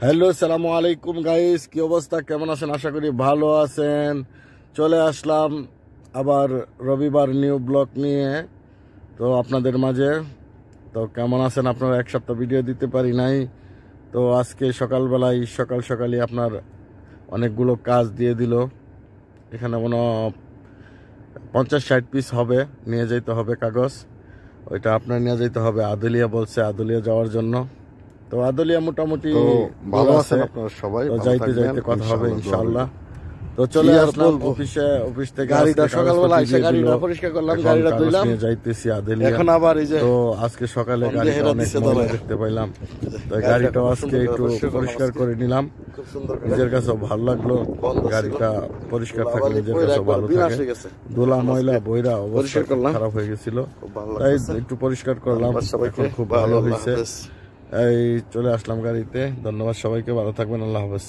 Hello, সালামু আলাইকুম guys, কি অবস্থা, কেমন আছেন? আশা করি ভালো আছেন। চলে আসলাম আবার রবিবার নিউ ব্লগ নিয়ে তো আপনাদের মাঝে। তো কেমন আছেন আপনারা? এক সপ্তাহ ভিডিও দিতে পারি নাই, তো আজকে সকালবেলায় সকালই আপনার অনেকগুলো কাজ দিয়ে দিল। এখানে মনে 50-60 পিস হবে, নিয়ে যেতে হবে কাগজ। ওইটা আপনার নিয়ে যেতে হবে আদুলিয়া, বলছে আদুলিয়া যাওয়ার জন্য। তো আদুলিয়া মোটামুটি ভালো আছে আপনারা সবাই, তো যাইতে যাইতে কথা হবে ইনশাআল্লাহ। তো চলে আসলাম অফিস থেকে, গাড়িটা সকালবেলা এসে গাড়িটা পরিষ্কার করলাম, গাড়িটা ধুইলাম, যাইতেছি আদুলিয়া। এখন আবার এই যে তো আজকে সকালে গাড়িটা অনেক ময়লা দেখতে পাইলাম, তো গাড়িটাও আজকে একটু পরিষ্কার করে নিলাম। নিজের কাছেও ভালো লাগলো, গাড়িটা পরিষ্কার থাকলে নিজের কাছেও ভালো থাকে। ধুলা ময়লা বইরা অবস্থা খারাপ হয়ে গেছিল, তাই একটু পরিষ্কার করলাম, এখন খুব ভালো হয়েছে। এই চলে আসলাম গাড়িতে। ধন্যবাদ সবাইকে, ভালো থাকবেন, আল্লাহ হাফেজ।